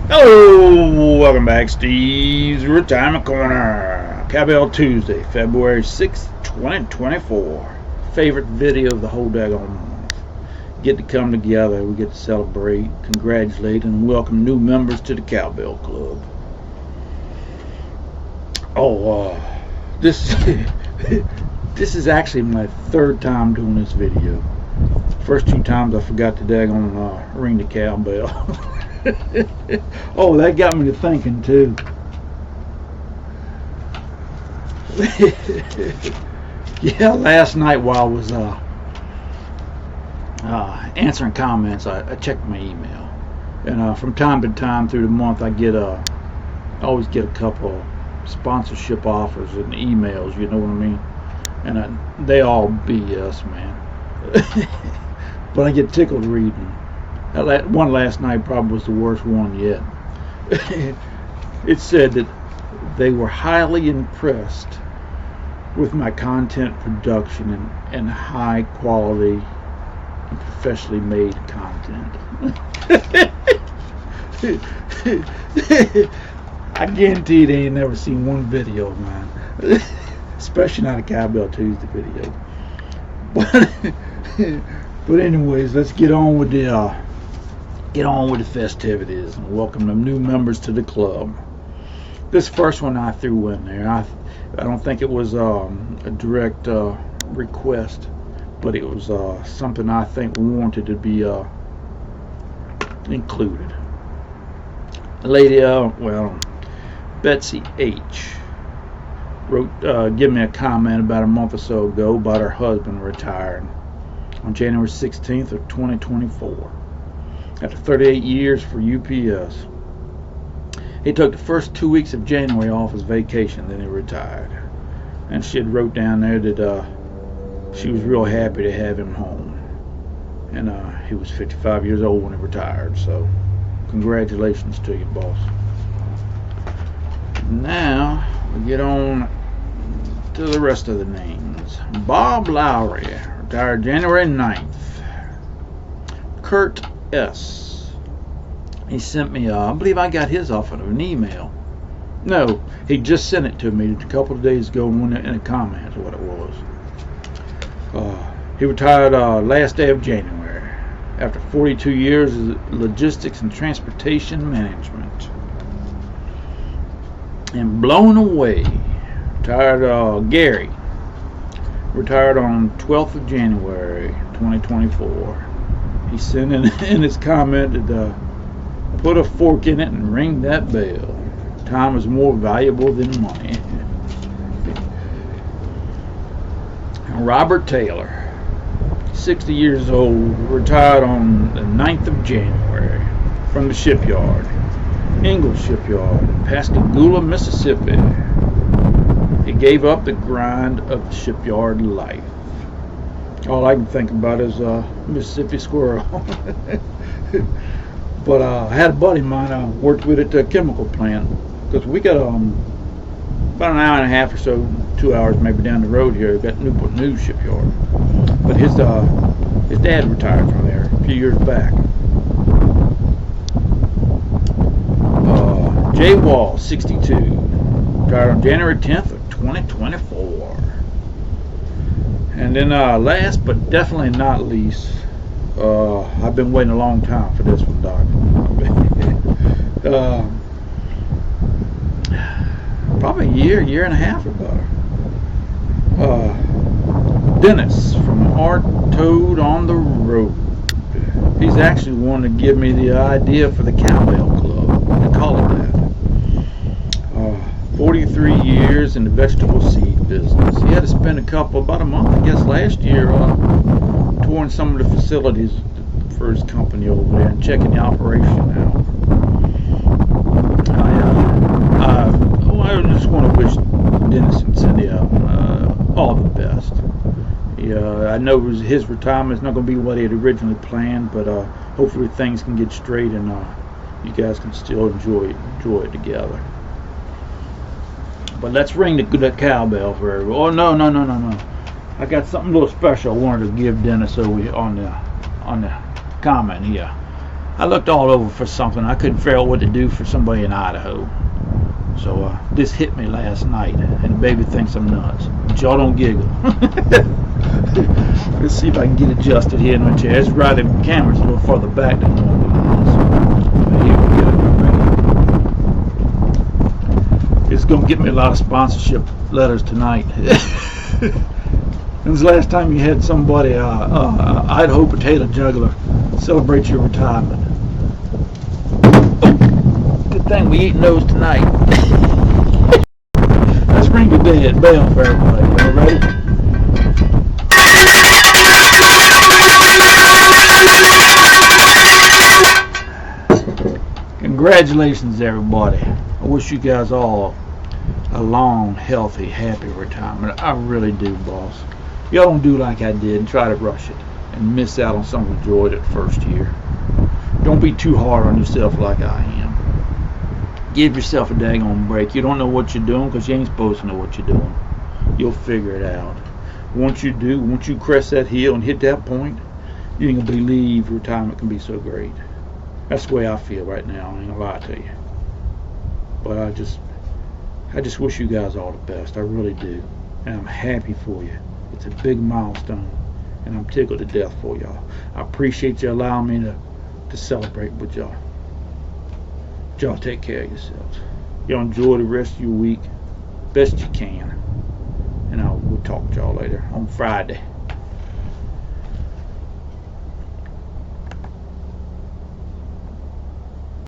Hello, welcome back, Steve's Retirement Corner. Cowbell Tuesday, February 6th, 2024. Favorite video of the whole daggone month. Get to come together, we get to celebrate, congratulate, and welcome new members to the Cowbell Club. This is actually my third time doing this video. First two times I forgot to daggone ring the cowbell. Oh, that got me to thinking too. Yeah, last night while I was answering comments, I checked my email, and from time to time through the month I always get a couple sponsorship offers and emails, you know what I mean, and they all BS, man. But I get tickled reading. That one last night probably was the worst one yet. It said that they were highly impressed with my content production and high quality and professionally made content. I guarantee they ain't never seen one video of mine, especially not a Cowbell Tuesday video. But anyways, let's get on with the festivities and welcome the new members to the club. This first one I threw in there. I don't think it was a direct request, but it was something I think wanted to be included. A lady, Betsy H. wrote, give me a comment about a month or so ago about her husband retiring on January 16th of 2024. After 38 years for UPS. He took the first 2 weeks of January off his vacation, then he retired. And she had wrote down there that she was real happy to have him home. And he was 55 years old when he retired, so congratulations to you, boss. Now we get on to the rest of the names. Bob Lowry, retired January 9th. Kurt S. He sent me, I believe I got his off of an email. No, he just sent it to me a couple of days ago in a comment, what it was. He retired last day of January after 42 years of logistics and transportation management. And blown away, retired Gary, retired on 12th of January 2024. He sent in his comment that put a fork in it and ring that bell. Time is more valuable than money. Robert Taylor, 60 years old, retired on the 9th of January from the shipyard, Ingalls Shipyard in Pascagoula, Mississippi. He gave up the grind of shipyard life. All I can think about is Mississippi squirrel. But I had a buddy of mine I worked with at the chemical plant, because we got about an hour and a half or so, 2 hours maybe down the road here. We got Newport News Shipyard. But his dad retired from there a few years back. Jay Wall, 62, retired on January 10th of 2024. And then last but definitely not least, I've been waiting a long time for this one, Doc. Probably a year and a half ago. Dennis from Art Toad on the Road. He's actually one to give me the idea for the Cowbell Club. They call it that. 43 years in the vegetable seed business. He had to spend about a month, I guess, last year touring some of the facilities for his company over there and checking the operation out. I just want to wish Dennis and Cindy all the best. I know his retirement is not going to be what he had originally planned, but hopefully things can get straight and you guys can still enjoy it together. But let's ring the cowbell for everyone. Oh, no. I got something a little special I wanted to give Dennis on the comment here. I looked all over for something. I couldn't figure out what to do for somebody in Idaho. So this hit me last night, and the baby thinks I'm nuts. But y'all don't giggle. Let's see if I can get adjusted here in my chair. It's right, the camera's a little further back than normal. But here we go. It's going to get me a lot of sponsorship letters tonight. When's the last time you had somebody, Idaho potato juggler, celebrate your retirement? Oh, good thing we eating those tonight. Let's ring the bell for everybody. Y'all ready? Congratulations, everybody. I wish you guys all a long, healthy, happy retirement. I really do, boss. Y'all don't do like I did and try to rush it and miss out on some of the joy that first year. Don't be too hard on yourself like I am. Give yourself a daggone break. You don't know what you're doing because you ain't supposed to know what you're doing. You'll figure it out. Once you do, once you crest that hill and hit that point, you ain't gonna believe retirement can be so great. That's the way I feel right now. I ain't gonna lie to you. But I just wish you guys all the best. I really do. And I'm happy for you. It's a big milestone. And I'm tickled to death for y'all. I appreciate you allowing me to celebrate with y'all. Y'all take care of yourselves. Y'all enjoy the rest of your week best you can. And we'll talk to y'all later on Friday.